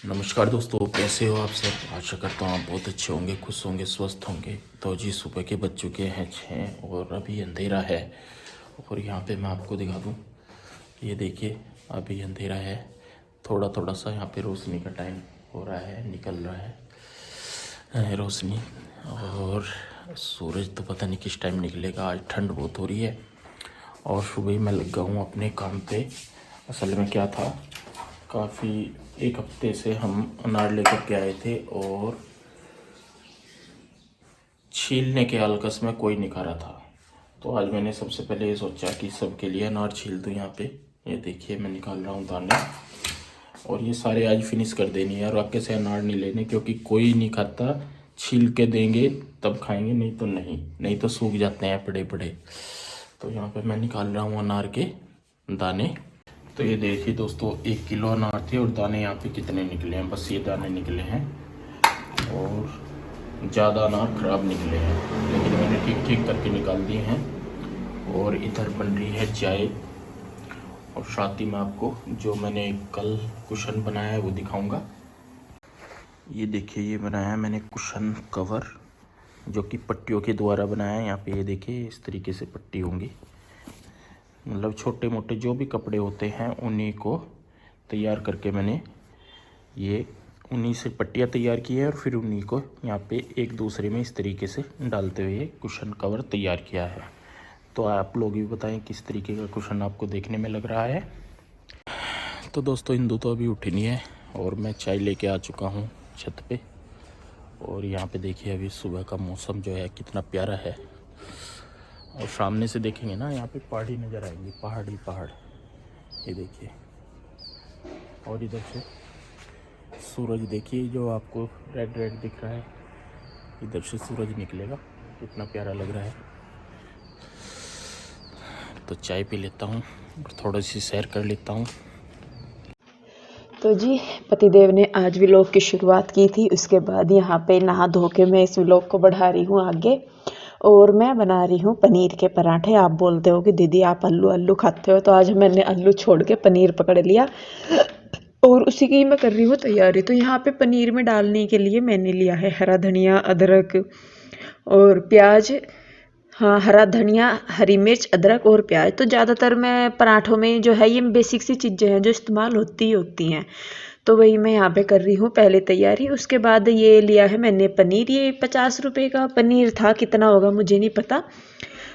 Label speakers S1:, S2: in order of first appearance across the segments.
S1: नमस्कार दोस्तों, कैसे हो आप सब। आशा करता हूँ आप बहुत अच्छे होंगे, खुश होंगे, स्वस्थ होंगे। तो जी सुबह के बज चुके हैं 6 और अभी अंधेरा है। और यहाँ पे मैं आपको दिखा दूँ, ये देखिए अभी अंधेरा है। थोड़ा थोड़ा सा यहाँ पे रोशनी का टाइम हो रहा है, निकल रहा है रोशनी। और सूरज तो पता नहीं किस टाइम निकलेगा। आज ठंड बहुत हो रही है और सुबह ही मैं लगा हूँ अपने काम पे। असल में क्या था, काफ़ी एक हफ्ते से हम अनार लेकर के आए थे और छीलने के आलकस में कोई नहीं खा रहा था। तो आज मैंने सबसे पहले ये सोचा कि सबके लिए अनार छील दूँ। यहाँ पे ये देखिए मैं निकाल रहा हूँ दाने, और ये सारे आज फिनिश कर देनी है। और आगे से अनार नहीं लेने, क्योंकि कोई नहीं खाता। छील के देंगे तब खाएंगे, नहीं तो सूख जाते हैं बड़े बड़े। तो यहाँ पे मैं निकाल रहा हूँ अनार के दाने। तो ये देखिए दोस्तों, 1 किलो अनार थे और दाने यहाँ पे कितने निकले हैं। बस ये दाने निकले हैं और ज़्यादा अनार ख़राब निकले हैं, लेकिन मैंने ठीक ठीक करके निकाल दिए हैं। और इधर बन रही है चाय, और साथ ही मैं आपको जो मैंने कल कुशन बनाया है वो दिखाऊंगा। ये देखिए, ये बनाया है मैंने कुशन कवर, जो कि पट्टियों के द्वारा बनाया है। यहाँ पे ये देखिए इस तरीके से पट्टी होंगी, मतलब छोटे मोटे जो भी कपड़े होते हैं उन्हीं को तैयार करके मैंने ये उन्हीं से पट्टियाँ तैयार की है। और फिर उन्हीं को यहाँ पे एक दूसरे में इस तरीके से डालते हुए कुशन कवर तैयार किया है। तो आप लोग भी बताएं किस तरीके का कुशन आपको देखने में लग रहा है। तो दोस्तों, इंदु तो अभी उठी नहीं है और मैं चाय लेके आ चुका हूँ छत पे। और यहाँ पे देखिए अभी सुबह का मौसम जो है कितना प्यारा है। और सामने से देखेंगे ना, यहाँ पे पहाड़ी नज़र आएंगी, पहाड़ ये देखिए। और इधर से सूरज देखिए, जो आपको रेड रेड दिख रहा है, इधर से सूरज निकलेगा, कितना प्यारा लग रहा है। तो चाय पी लेता हूँ और थोड़ी सी सैर कर लेता हूँ।
S2: तो जी, पतिदेव ने आज व्लॉग की शुरुआत की थी। उसके बाद यहाँ पे नहा धो के मैं इस व्लॉग को बढ़ा रही हूँ आगे। और मैं बना रही हूँ पनीर के पराठे। आप बोलते हो कि दीदी आप आलू खाते हो, तो आज मैंने आलू छोड़ के पनीर पकड़ लिया और उसी की मैं कर रही हूँ तैयारी। तो यहाँ पे पनीर में डालने के लिए मैंने लिया है हरा धनिया, अदरक और प्याज। हाँ, हरा धनिया, हरी मिर्च, अदरक और प्याज। तो ज़्यादातर मैं पराठों में जो है ये बेसिक सी चीज़ें हैं जो इस्तेमाल होती हैं। तो वही मैं यहाँ पे कर रही हूँ पहले तैयारी। उसके बाद ये लिया है मैंने पनीर। ये 50 रुपये का पनीर था, कितना होगा मुझे नहीं पता।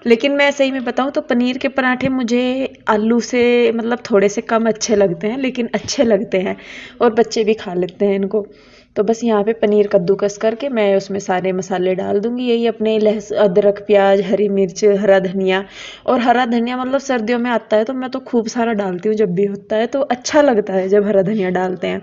S2: लेकिन मैं सही में बताऊँ तो पनीर के पराठे मुझे आलू से मतलब थोड़े से कम अच्छे लगते हैं, लेकिन अच्छे लगते हैं और बच्चे भी खा लेते हैं इनको। तो बस यहाँ पे पनीर कद्दूकस करके मैं उसमें सारे मसाले डाल दूँगी। यही अपने अदरक, प्याज, हरी मिर्च, हरा धनिया। और हरा धनिया मतलब सर्दियों में आता है तो मैं तो खूब सारा डालती हूँ, जब भी होता है तो अच्छा लगता है जब हरा धनिया डालते हैं।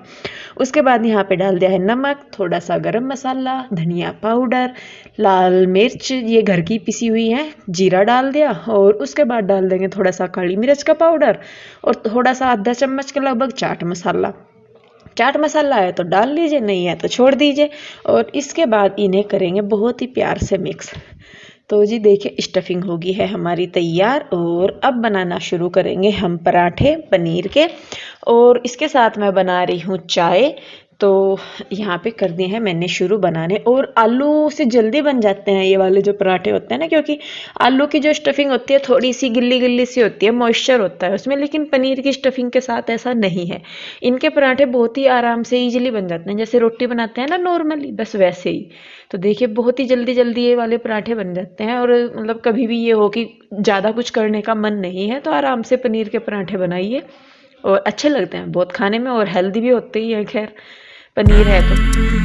S2: उसके बाद यहाँ पे डाल दिया है नमक, थोड़ा सा गरम मसाला, धनिया पाउडर, लाल मिर्च ये घर की पिसी हुई है, जीरा डाल दिया। और उसके बाद डाल देंगे थोड़ा सा काली मिर्च का पाउडर और थोड़ा सा आधा चम्मच के लगभग चाट मसाला है तो डाल लीजिए, नहीं है तो छोड़ दीजिए। और इसके बाद इन्हें करेंगे बहुत ही प्यार से मिक्स। तो जी देखिए, स्टफिंग होगी है हमारी तैयार और अब बनाना शुरू करेंगे हम पराठे पनीर के। और इसके साथ मैं बना रही हूँ चाय। तो यहाँ पे कर दिए हैं मैंने शुरू बनाने। और आलू से जल्दी बन जाते हैं ये वाले जो पराठे होते हैं ना, क्योंकि आलू की जो स्टफिंग होती है थोड़ी सी गिल्ली गिल्ली सी होती है, मॉइस्चर होता है उसमें। लेकिन पनीर की स्टफिंग के साथ ऐसा नहीं है। इनके पराठे बहुत ही आराम से ईजिली बन जाते हैं, जैसे रोटी बनाते हैं ना नॉर्मली, बस वैसे ही। तो देखिए बहुत ही जल्दी जल्दी ये वाले पराठे बन जाते हैं। और मतलब कभी भी ये हो कि ज़्यादा कुछ करने का मन नहीं है तो आराम से पनीर के पराठे बनाइए और अच्छे लगते हैं बहुत खाने में, और हेल्दी भी होते ही है, खैर पनीर है तो।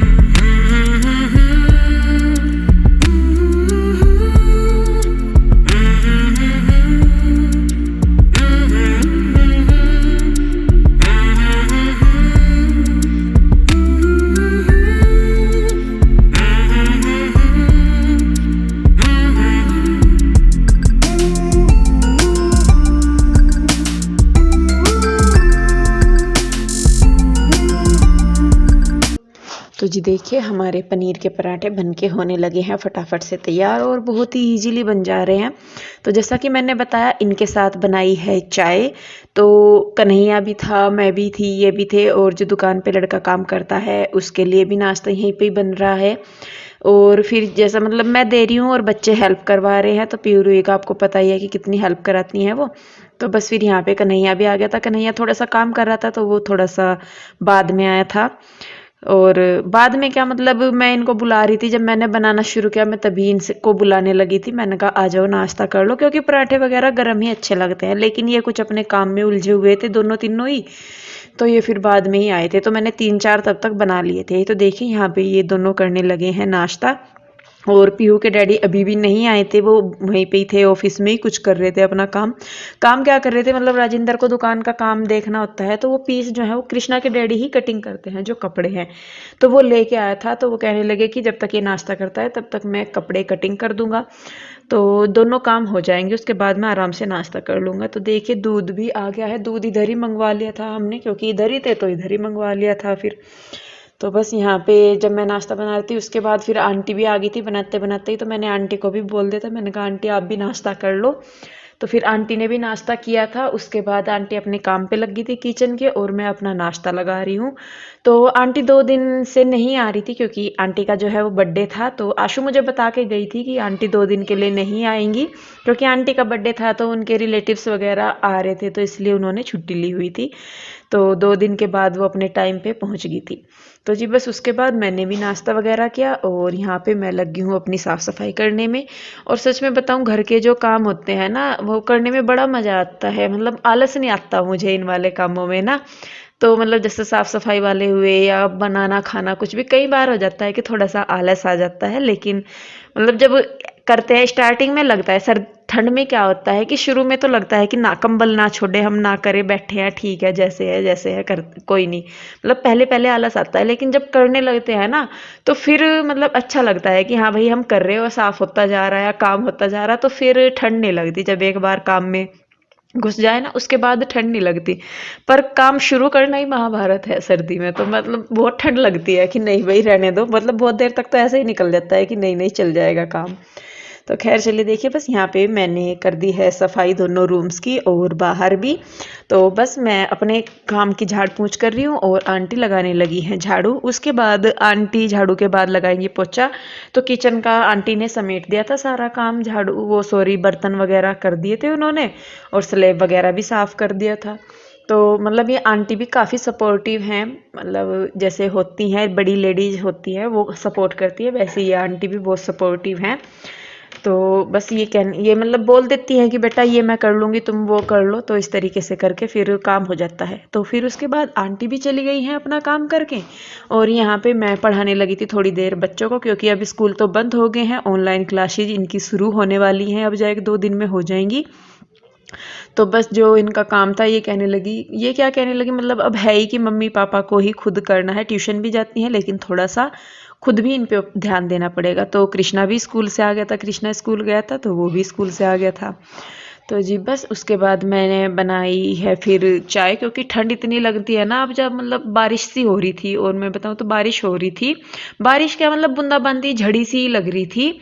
S2: तो जी देखिए हमारे पनीर के पराठे बनके होने लगे हैं फटाफट से तैयार और बहुत ही इजीली बन जा रहे हैं। तो जैसा कि मैंने बताया इनके साथ बनाई है चाय। तो कन्हैया भी था, मैं भी थी, ये भी थे और जो दुकान पे लड़का काम करता है उसके लिए भी नाश्ता यहीं पे ही बन रहा है। और फिर जैसा मतलब मैं दे रही हूँ और बच्चे हेल्प करवा रहे हैं, तो पीरू का आपको पता ही है कि कितनी हेल्प कराती हैं वो। तो बस फिर यहाँ पे कन्हैया भी आ गया था। कन्हैया थोड़ा सा काम कर रहा था तो वो थोड़ा सा बाद में आया था। और बाद में क्या मतलब मैं इनको बुला रही थी, जब मैंने बनाना शुरू किया मैं तभी इनको बुलाने लगी थी। मैंने कहा आ जाओ नाश्ता कर लो, क्योंकि पराठे वगैरह गर्म ही अच्छे लगते हैं। लेकिन ये कुछ अपने काम में उलझे हुए थे दोनों तीनों ही, तो ये फिर बाद में ही आए थे। तो मैंने 3-4 तब तक बना लिए थे। तो देखिए यहाँ पे ये दोनों करने लगे हैं नाश्ता। और पीहू के डैडी अभी भी नहीं आए थे, वो वहीं पे ही थे, ऑफिस में ही कुछ कर रहे थे अपना काम। काम क्या कर रहे थे मतलब राजेंद्र को दुकान का काम देखना होता है, तो वो पीस जो है वो कृष्णा के डैडी ही कटिंग करते हैं जो कपड़े हैं। तो वो लेके आया था, तो वो कहने लगे कि जब तक ये नाश्ता करता है तब तक मैं कपड़े कटिंग कर दूंगा, तो दोनों काम हो जाएंगे, उसके बाद मैं आराम से नाश्ता कर लूंगा। तो देखिए दूध भी आ गया है, दूध इधर ही मंगवा लिया था हमने, क्योंकि इधर ही थे तो इधर ही मंगवा लिया था फिर। तो बस यहाँ पे जब मैं नाश्ता बना रही थी उसके बाद फिर आंटी भी आ गई थी बनाते बनाते ही। तो मैंने आंटी को भी बोल दिया था, मैंने कहा आंटी आप भी नाश्ता कर लो। तो फिर आंटी ने भी नाश्ता किया था। उसके बाद आंटी अपने काम पे लग गई थी किचन के, और मैं अपना नाश्ता लगा रही हूँ। तो आंटी 2 दिन से नहीं आ रही थी, क्योंकि आंटी का जो है वो बर्थडे था। तो आशु मुझे बता के गई थी कि आंटी 2 दिन के लिए नहीं आएंगी, क्योंकि आंटी का बर्थडे था तो उनके रिलेटिव्स वगैरह आ रहे थे, तो इसलिए उन्होंने छुट्टी ली हुई थी। तो 2 दिन के बाद वो अपने टाइम पे पहुंच गई थी। तो जी बस उसके बाद मैंने भी नाश्ता वगैरह किया और यहाँ पे मैं लगी हूँ अपनी साफ़ सफाई करने में। और सच में बताऊँ घर के जो काम होते हैं ना वो करने में बड़ा मज़ा आता है, मतलब आलस नहीं आता मुझे इन वाले कामों में ना। तो मतलब जैसे साफ सफाई वाले हुए या बनाना खाना कुछ भी, कई बार हो जाता है कि थोड़ा सा आलस आ जाता है, लेकिन मतलब जब करते हैं स्टार्टिंग में लगता है। सर ठंड में क्या होता है कि शुरू में तो लगता है कि ना कंबल ना छोड़े, हम ना करें, बैठे हैं ठीक है जैसे है कर कोई नहीं, मतलब पहले पहले आलस आता है। लेकिन जब करने लगते हैं ना तो फिर मतलब अच्छा लगता है कि हाँ भाई हम कर रहे हो, साफ होता जा रहा है, काम होता जा रहा है, तो फिर ठंड नहीं लगती। जब एक बार काम में घुस जाए ना उसके बाद ठंड नहीं लगती। पर काम शुरू करना ही महाभारत है सर्दी में, तो मतलब बहुत ठंड लगती है कि नहीं भाई रहने दो, मतलब बहुत देर तक तो ऐसे ही निकल जाता है कि नहीं नहीं चल जाएगा काम। तो खैर चलिए देखिए बस यहाँ पे मैंने कर दी है सफाई दोनों रूम्स की और बाहर भी। तो बस मैं अपने काम की झाड़ पूछ कर रही हूँ और आंटी लगाने लगी हैं झाड़ू। उसके बाद आंटी झाड़ू के बाद लगाएंगी पोछा। तो किचन का आंटी ने समेट दिया था सारा काम, झाड़ू वो सॉरी बर्तन वगैरह कर दिए थे उन्होंने, और स्लेब वगैरह भी साफ़ कर दिया था। तो मतलब ये आंटी भी काफ़ी सपोर्टिव हैं, मतलब जैसे होती हैं बड़ी लेडीज होती है वो सपोर्ट करती है, वैसे ये आंटी भी बहुत सपोर्टिव हैं। तो बस ये मतलब बोल देती है कि बेटा ये मैं कर लूँगी तुम वो कर लो, तो इस तरीके से करके फिर काम हो जाता है। तो फिर उसके बाद आंटी भी चली गई हैं अपना काम करके, और यहाँ पे मैं पढ़ाने लगी थी थोड़ी देर बच्चों को, क्योंकि अब स्कूल तो बंद हो गए हैं, ऑनलाइन क्लासेज इनकी शुरू होने वाली हैं, अब जाएगी 2 दिन में हो जाएंगी। तो बस जो इनका काम था ये कहने लगी, ये क्या कहने लगी मतलब अब है ही कि मम्मी पापा को ही खुद करना है, ट्यूशन भी जाती हैं लेकिन थोड़ा सा खुद भी इन पे ध्यान देना पड़ेगा। तो कृष्णा भी स्कूल से आ गया था, कृष्णा स्कूल गया था तो वो भी स्कूल से आ गया था। तो जी बस उसके बाद मैंने बनाई है फिर चाय, क्योंकि ठंड इतनी लगती है ना, अब जब मतलब बारिश सी हो रही थी, और मैं बताऊँ तो बारिश हो रही थी, बारिश क्या मतलब बूंदाबांदी झड़ी सी लग रही थी।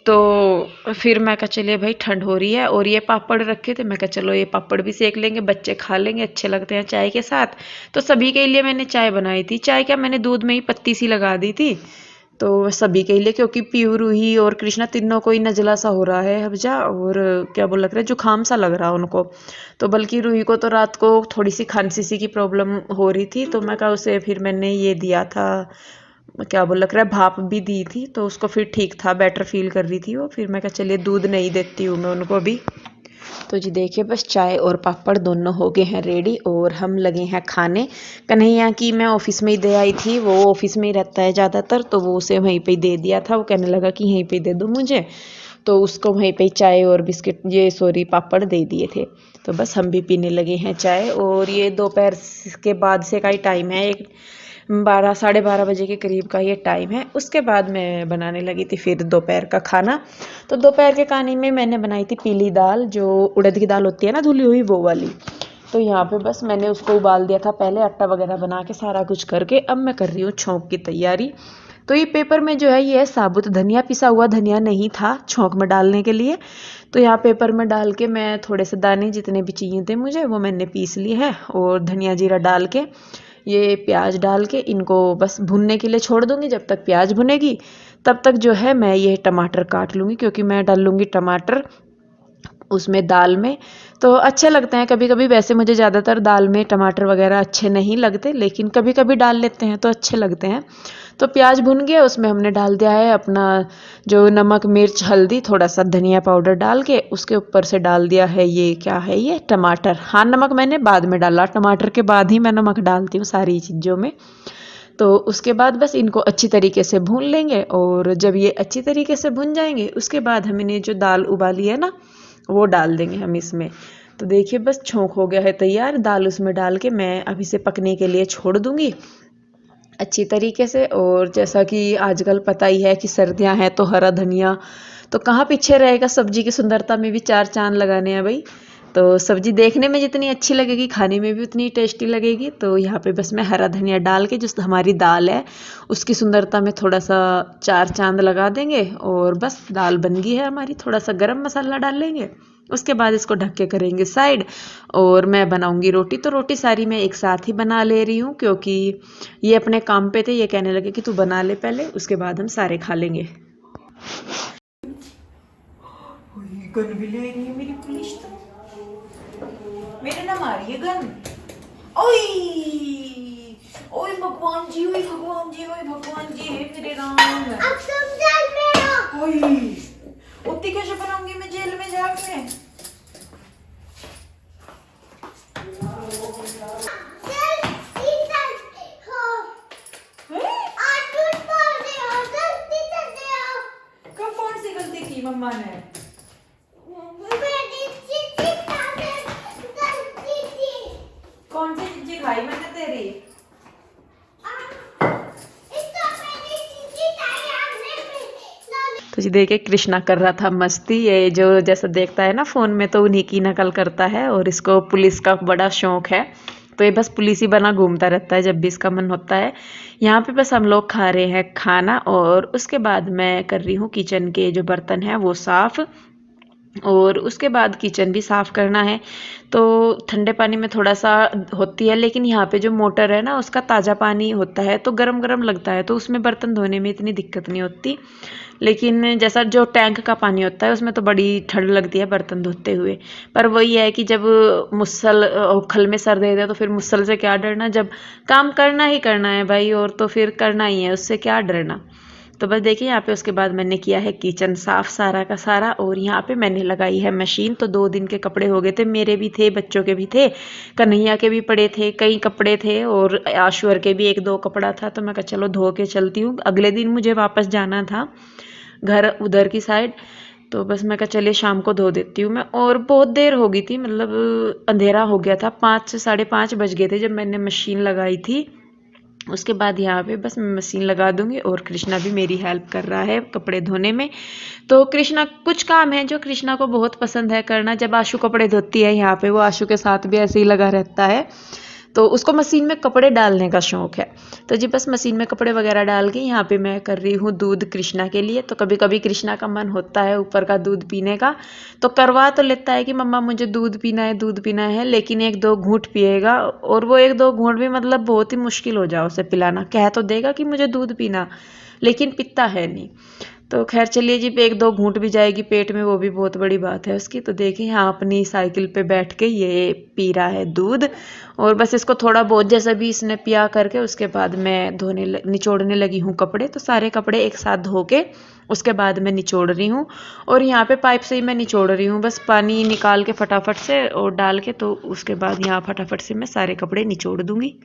S2: तो फिर मैं कहा चलिए भाई ठंड हो रही है, और ये पापड़ रखे थे, मैं कहा चलो ये पापड़ भी सेक लेंगे, बच्चे खा लेंगे, अच्छे लगते हैं चाय के साथ। तो सभी के लिए मैंने चाय बनाई थी। चाय क्या मैंने दूध में ही पत्ती सी लगा दी थी, तो सभी के लिए, क्योंकि पीयू रूही और कृष्णा तीनों को ही नजला सा हो रहा है हफ्जा, और क्या बोल लग रहा है जुकाम सा लग रहा है उनको। तो बल्कि रूही को तो रात को थोड़ी सी खांसी सी की प्रॉब्लम हो रही थी, तो मैं कहा उसे फिर मैंने ये दिया था, क्या बोल लग रहा है भाप भी दी थी, तो उसको फिर ठीक था, बेटर फील कर रही थी वो। फिर मैं कहा चलिए दूध नहीं देती हूँ मैं उनको भी। तो जी देखिए बस चाय और पापड़ दोनों हो गए हैं रेडी, और हम लगे हैं खाने। कन्हैया की मैं ऑफिस में ही दे आई थी, वो ऑफिस में ही रहता है ज़्यादातर, तो वो उसे वहीं पे ही दे दिया था, वो कहने लगा कि यहीं पे दे दो मुझे, तो उसको वहीं पे चाय और बिस्किट ये सॉरी पापड़ दे दिए थे। तो बस हम भी पीने लगे हैं चाय, और ये दोपहर के बाद से का ही टाइम है, एक 12-12:30 बजे के करीब का ये टाइम है। उसके बाद मैं बनाने लगी थी फिर दोपहर का खाना। तो दोपहर के खाने में मैंने बनाई थी पीली दाल, जो उड़द की दाल होती है ना धुली हुई वो वाली। तो यहाँ पे बस मैंने उसको उबाल दिया था पहले, आटा वगैरह बना के सारा कुछ करके। अब मैं कर रही हूँ छोंक की तैयारी। तो ये पेपर में जो है ये साबुत धनिया, पिसा हुआ धनिया नहीं था छोंक में डालने के लिए। तो यहाँ पेपर में डाल के मैं थोड़े से दाने जितने भी चाहिए थे मुझे वो मैंने पीस लिए है, और धनिया जीरा डाल के ये प्याज डाल के इनको बस भुनने के लिए छोड़ दूंगी। जब तक प्याज भुनेगी तब तक जो है मैं ये टमाटर काट लूँगी, क्योंकि मैं डाल लूँगी टमाटर उसमें दाल में। तो अच्छे लगते हैं कभी कभी, वैसे मुझे ज़्यादातर दाल में टमाटर वगैरह अच्छे नहीं लगते, लेकिन कभी कभी डाल लेते हैं तो अच्छे लगते हैं। तो प्याज भुन गया, उसमें हमने डाल दिया है अपना जो नमक मिर्च हल्दी, थोड़ा सा धनिया पाउडर डाल के उसके ऊपर से डाल दिया है ये क्या है ये टमाटर। हाँ, नमक मैंने बाद में डाला, टमाटर के बाद ही मैं नमक डालती हूँ सारी चीज़ों में। तो उसके बाद बस इनको अच्छी तरीके से भून लेंगे, और जब ये अच्छी तरीके से भुन जाएंगे उसके बाद हमने जो दाल उबाली है ना वो डाल देंगे हम इसमें। तो देखिए बस छोंक हो गया है तैयार, दाल उसमें डाल के मैं अब इसे पकने के लिए छोड़ दूंगी अच्छी तरीके से। और जैसा कि आजकल पता ही है कि सर्दियां हैं तो हरा धनिया तो कहाँ पीछे रहेगा, सब्जी की सुंदरता में भी चार चांद लगाने हैं भाई। तो सब्जी देखने में जितनी अच्छी लगेगी खाने में भी उतनी टेस्टी लगेगी। तो यहाँ पे बस मैं हरा धनिया डाल के जो हमारी दाल है उसकी सुंदरता में थोड़ा सा चार चांद लगा देंगे, और बस दाल बन गई है हमारी। थोड़ा सा गरम मसाला डाल लेंगे, उसके बाद इसको ढक के करेंगे साइड। और मैं बनाऊंगी रोटी, तो रोटी सारी मैं एक साथ ही बना ले रही हूँ, क्योंकि ये अपने काम पे थे, ये कहने लगे कि तू बना ले पहले, उसके बाद हम सारे खा लेंगे।
S3: गन भी ले रही है मेरी पुलिस, तो मेरे ना मारिए गन। ओए ओए भगवान जी, ओए भगवान जी, ओए भगवान जी, हे मेरे राम। अब तुम जेल में हो। ओए उतनी कैसे बनाऊंगी मैं जेल में जाके? कब कौन सी गलती की मम्मा ने? कौन सी चीज़ खाई मैंने तेरी?
S2: तो जी देखिए कृष्णा कर रहा था मस्ती, ये जो जैसा देखता है ना फ़ोन में तो उन्हीं की नकल करता है, और इसको पुलिस का बड़ा शौक है। तो ये बस पुलिस ही बना घूमता रहता है जब भी इसका मन होता है। यहाँ पे बस हम लोग खा रहे हैं खाना, और उसके बाद मैं कर रही हूँ किचन के जो बर्तन हैं वो साफ़, और उसके बाद किचन भी साफ़ करना है। तो ठंडे पानी में थोड़ा सा होती है, लेकिन यहाँ पे जो मोटर है ना उसका ताज़ा पानी होता है तो गरम गरम लगता है, तो उसमें बर्तन धोने में इतनी दिक्कत नहीं होती। लेकिन जैसा जो टैंक का पानी होता है उसमें तो बड़ी ठंड लगती है बर्तन धोते हुए। पर वही है कि जब मुसल खल में सर दे दे तो फिर मुसल से क्या डरना, जब काम करना ही करना है भाई, और तो फिर करना ही है, उससे क्या डरना। तो बस देखिए यहाँ पे उसके बाद मैंने किया है किचन साफ़ सारा का सारा, और यहाँ पे मैंने लगाई है मशीन। तो 2 दिन के कपड़े हो गए थे, मेरे भी थे, बच्चों के भी थे, कन्हैया के भी पड़े थे, कई कपड़े थे, और आशुअर के भी 1-2 कपड़ा था। तो मैं कहा चलो धो के चलती हूँ, अगले दिन मुझे वापस जाना था घर उधर की साइड। तो बस मैं कहा चलिए शाम को धो देती हूँ मैं, और बहुत देर हो गई थी, मतलब अंधेरा हो गया था, 5 से 5:30 बज गए थे जब मैंने मशीन लगाई थी। उसके बाद यहाँ पे बस मैं मशीन लगा दूंगी, और कृष्णा भी मेरी हेल्प कर रहा है कपड़े धोने में। तो कृष्णा कुछ काम है जो कृष्णा को बहुत पसंद है करना, जब आशु कपड़े धोती है यहाँ पे वो आशु के साथ भी ऐसे ही लगा रहता है, तो उसको मशीन में कपड़े डालने का शौक है। तो जी बस मशीन में कपड़े वगैरह डाल के यहाँ पे मैं कर रही हूँ दूध कृष्णा के लिए। तो कभी कभी कृष्णा का मन होता है ऊपर का दूध पीने का, तो करवा तो लेता है कि मम्मा मुझे दूध पीना है, लेकिन 1-2 घूंट पिएगा, और वो 1-2 घूंट भी मतलब बहुत ही मुश्किल हो जाए उसे पिलाना। कह तो देगा कि मुझे दूध पीना, लेकिन पीता है नहीं। तो खैर चलिए जी, 1-2 घूंट भी जाएगी पेट में, वो भी बहुत बड़ी बात है उसकी। तो देखिए यहाँ अपनी साइकिल पे बैठ के ये पी रहा है दूध, और बस इसको थोड़ा बहुत जैसा भी इसने पिया करके उसके बाद मैं निचोड़ने लगी हूँ कपड़े। तो सारे कपड़े एक साथ धो के उसके बाद मैं निचोड़ रही हूँ, और यहाँ पे पाइप से ही मैं निचोड़ रही हूँ, बस पानी निकाल के फटाफट से और डाल के, तो उसके बाद यहाँ फटाफट से मैं सारे कपड़े निचोड़ दूँगी।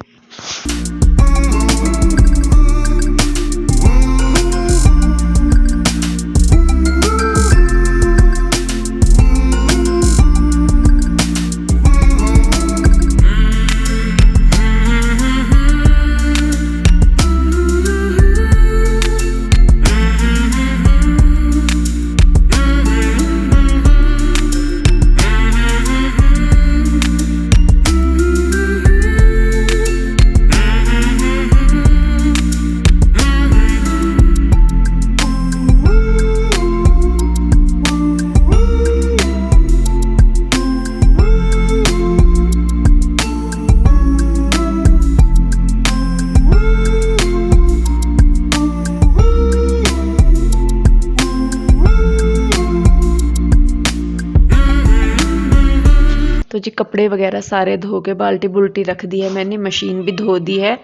S2: कपड़े वगैरह सारे धो के बाल्टी बुल्टी रख दी है मैंने, मशीन भी धो दी है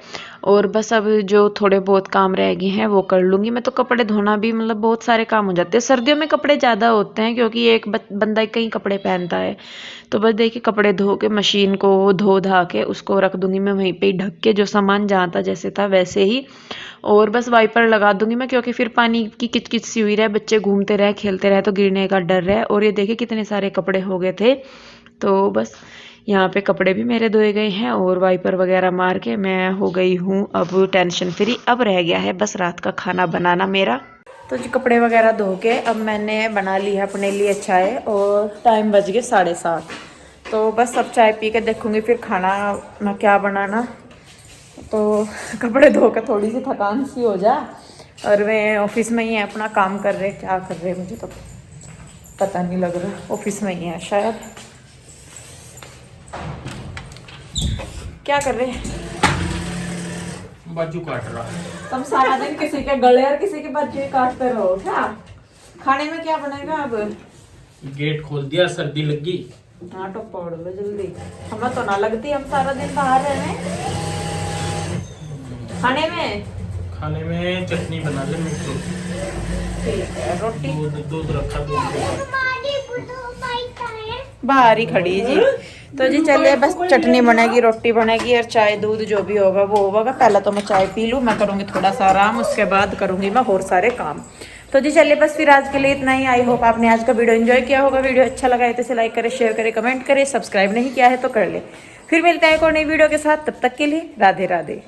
S2: और बस अब जो थोड़े बहुत काम रह गए हैं वो कर लूँगी मैं। तो कपड़े धोना भी मतलब बहुत सारे काम हो जाते हैं, सर्दियों में कपड़े ज़्यादा होते हैं क्योंकि एक बंदा कई कपड़े पहनता है। तो बस देखिए कपड़े धो के मशीन को धो धा के उसको रख दूँगी मैं वहीं पर ढक के, जो सामान जहाँ था जैसे था वैसे ही। और बस वाइपर लगा दूंगी मैं क्योंकि फिर पानी की किचकिच सी हुई रहे, बच्चे घूमते रहे खेलते रहे तो गिरने का डर है। और ये देखिए कितने सारे कपड़े हो गए थे। तो बस यहाँ पे कपड़े भी मेरे धोए गए हैं और वाइपर वगैरह मार के मैं हो गई हूँ अब टेंशन फ्री। अब रह गया है बस रात का खाना बनाना मेरा। तो जी कपड़े वगैरह धो के अब मैंने बना ली है अपने लिए चाय और टाइम बज गए 7:30। तो बस अब चाय पी के देखूँगी फिर खाना मैं क्या बनाना। तो कपड़े धो के थोड़ी सी थकान सी हो जा, और मैं ऑफिस में ही है अपना काम कर रहे, क्या कर रहे मुझे तो पता नहीं लग रहा, ऑफिस में ही है शायद। क्या कर रहे हैं?
S1: बाजू काट रहा।
S2: तुम सारा दिन किसी के गले और किसी के बाजू काटते रहो क्या? खाने में क्या बनेगा अब?
S1: गेट खोल दिया, सर्दी लगी।
S2: हाँ तो पकड़ लो जल्दी, हमें तो ना लगती, हम सारा दिन बाहर रहे। खाने में
S1: चटनी बना ले मिक्स रोटी।
S2: ठीक है, रोटी
S1: दूध रखा, दूध
S2: बाहर ही खड़ी जी। तो जी चलिए बस चटनी बनेगी, रोटी बनेगी और चाय दूध जो भी होगा वो होगा। पहले तो मैं चाय पी लूँ, मैं करूँगी थोड़ा सा आराम, उसके बाद करूँगी मैं और सारे काम। तो जी चलिए बस फिर आज के लिए इतना ही। आई होप आपने आज का वीडियो एंजॉय किया होगा। वीडियो अच्छा लगा है तो इसे लाइक करें, शेयर करें, कमेंट करें, सब्सक्राइब नहीं किया है तो कर ले। फिर मिलते हैं एक और नई वीडियो के साथ, तब तक के लिए राधे राधे।